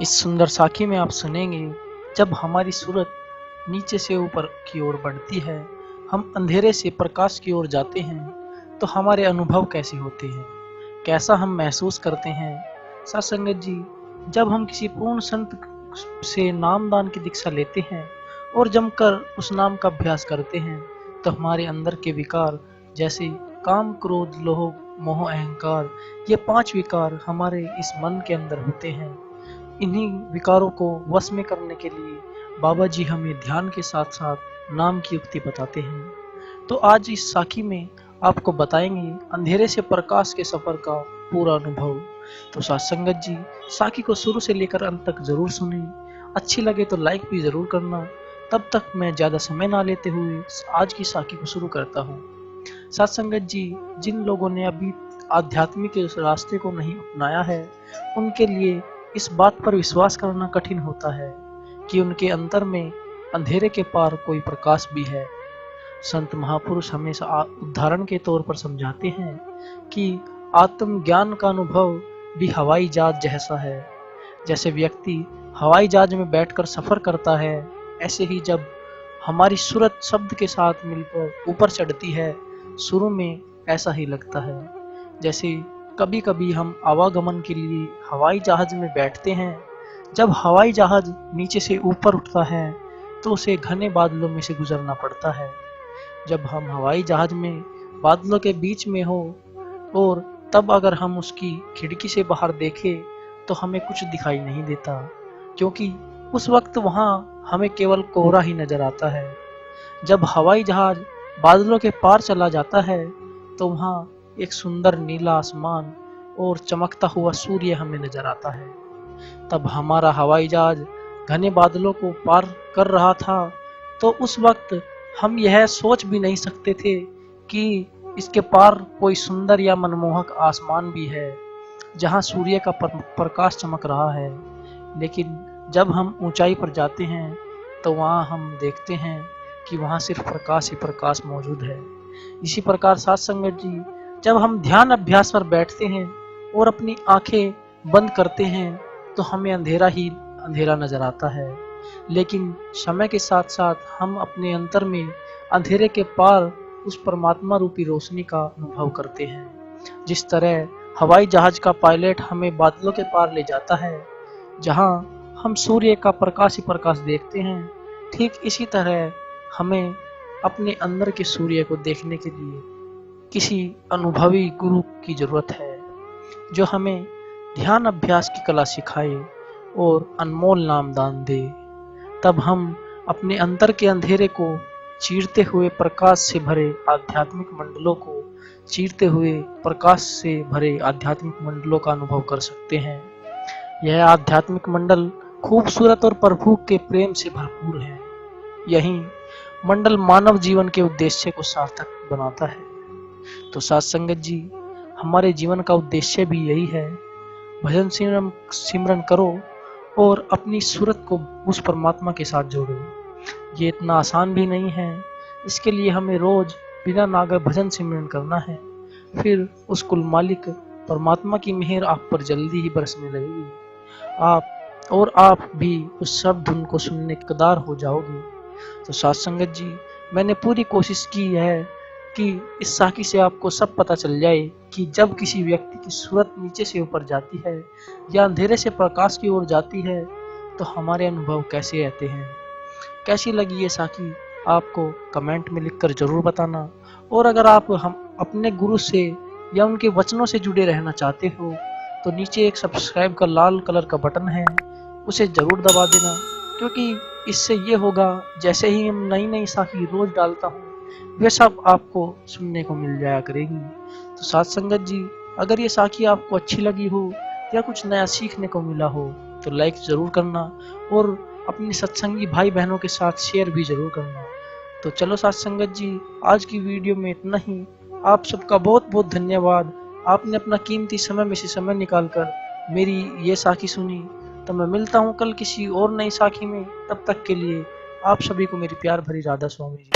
इस सुंदर साखी में आप सुनेंगे, जब हमारी सूरत नीचे से ऊपर की ओर बढ़ती है, हम अंधेरे से प्रकाश की ओर जाते हैं, तो हमारे अनुभव कैसे होते हैं, कैसा हम महसूस करते हैं। साथ संगत जी, जब हम किसी पूर्ण संत से नामदान की दीक्षा लेते हैं और जमकर उस नाम का अभ्यास करते हैं, तो हमारे अंदर के विकार जैसे काम, क्रोध, लोभ, मोह, अहंकार, ये 5 विकार हमारे इस मन के अंदर होते हैं। इन्हीं विकारों को वश में करने के लिए बाबा जी हमें ध्यान के साथ साथ नाम की युक्ति बताते हैं। तो आज इस साखी में आपको बताएंगे अंधेरे से प्रकाश के सफर का पूरा अनुभव। तो साथ संगत जी, साखी को शुरू से लेकर अंत तक जरूर सुने। अच्छी लगे तो लाइक भी जरूर करना। तब तक मैं ज्यादा समय ना लेते हुए आज की साखी को शुरू करता हूँ। साथ संगत जी, जिन लोगों ने अभी आध्यात्मिक रास्ते को नहीं अपनाया है, उनके लिए इस बात पर विश्वास करना कठिन होता है कि उनके अंतर में अंधेरे के पार कोई प्रकाश भी है। संत महापुरुष हमेशा उदाहरण के तौर पर समझाते हैं कि आत्मज्ञान का अनुभव भी हवाई जहाज जैसा है। जैसे व्यक्ति हवाई जहाज में बैठकर सफर करता है, ऐसे ही जब हमारी सूरत शब्द के साथ मिलकर ऊपर चढ़ती है, शुरू में ऐसा ही लगता है। जैसे कभी कभी हम आवागमन के लिए हवाई जहाज में बैठते हैं। जब हवाई जहाज नीचे से ऊपर उठता है, तो उसे घने बादलों में से गुजरना पड़ता है। जब हम हवाई जहाज में बादलों के बीच में हो और तब अगर हम उसकी खिड़की से बाहर देखें, तो हमें कुछ दिखाई नहीं देता, क्योंकि उस वक्त वहां हमें केवल कोहरा ही नजर आता है। जब हवाई जहाज बादलों के पार चला जाता है, तो वहां एक सुंदर नीला आसमान और चमकता हुआ सूर्य हमें नजर आता है। तब हमारा हवाई जहाज घने बादलों को पार कर रहा था, तो उस वक्त हम यह सोच भी नहीं सकते थे कि इसके पार कोई सुंदर या मनमोहक आसमान भी है, जहां सूर्य का प्रकाश चमक रहा है। लेकिन जब हम ऊंचाई पर जाते हैं, तो वहां हम देखते हैं कि वहां सिर्फ प्रकाश ही प्रकाश मौजूद है। इसी प्रकार साथ संगत जी, जब हम ध्यान अभ्यास पर बैठते हैं और अपनी आंखें बंद करते हैं, तो हमें अंधेरा ही अंधेरा नजर आता है। लेकिन समय के साथ साथ हम अपने अंतर में अंधेरे के पार उस परमात्मा रूपी रोशनी का अनुभव करते हैं। जिस तरह हवाई जहाज का पायलट हमें बादलों के पार ले जाता है, जहां हम सूर्य का प्रकाश ही प्रकाश देखते हैं, ठीक इसी तरह हमें अपने अंदर के सूर्य को देखने के लिए किसी अनुभवी गुरु की जरूरत है, जो हमें ध्यान अभ्यास की कला सिखाए और अनमोल नामदान दे। तब हम अपने अंतर के अंधेरे को चीरते हुए प्रकाश से भरे आध्यात्मिक मंडलों को चीरते हुए प्रकाश से भरे आध्यात्मिक मंडलों का अनुभव कर सकते हैं। यह आध्यात्मिक मंडल खूबसूरत और प्रभु के प्रेम से भरपूर है। यही मंडल मानव जीवन के उद्देश्य को सार्थक बनाता है। तो साथ संगत जी, हमारे जीवन का उद्देश्य भी यही है। भजन सिमरन करो और अपनी सूरत को उस परमात्मा के साथ जोड़ो। ये इतना आसान भी नहीं है। इसके लिए हमें रोज बिना नागा भजन सिमरन करना है। फिर उस कुल मालिक परमात्मा की मेहर आप पर जल्दी ही बरसने लगेगी। आप भी उस सब धुन को सुनने कदार हो जाओगे। तो साथ संगत जी, मैंने पूरी कोशिश की है कि इस साखी से आपको सब पता चल जाए कि जब किसी व्यक्ति की सूरत नीचे से ऊपर जाती है या अंधेरे से प्रकाश की ओर जाती है, तो हमारे अनुभव कैसे रहते हैं। कैसी लगी ये साखी आपको कमेंट में लिखकर जरूर बताना। और अगर आप हम अपने गुरु से या उनके वचनों से जुड़े रहना चाहते हो, तो नीचे एक सब्सक्राइब का लाल कलर का बटन है, उसे जरूर दबा देना, क्योंकि इससे ये होगा जैसे ही हम नई नई साखी रोज डालता हूँ, वे सब आपको सुनने को मिल जाया करेगी। तो साथ संगत जी, अगर ये साखी आपको अच्छी लगी हो या कुछ नया सीखने को मिला हो, तो लाइक जरूर करना और अपने सत्संगी भाई बहनों के साथ शेयर भी जरूर करना। तो चलो साथ संगत जी, आज की वीडियो में इतना ही। आप सबका बहुत बहुत धन्यवाद। आपने अपना कीमती समय में से समय निकालकर मेरी ये साखी सुनी। तो मैं मिलता हूँ कल किसी और नई साखी में। तब तक के लिए आप सभी को मेरी प्यार भरी राधा स्वामी जी।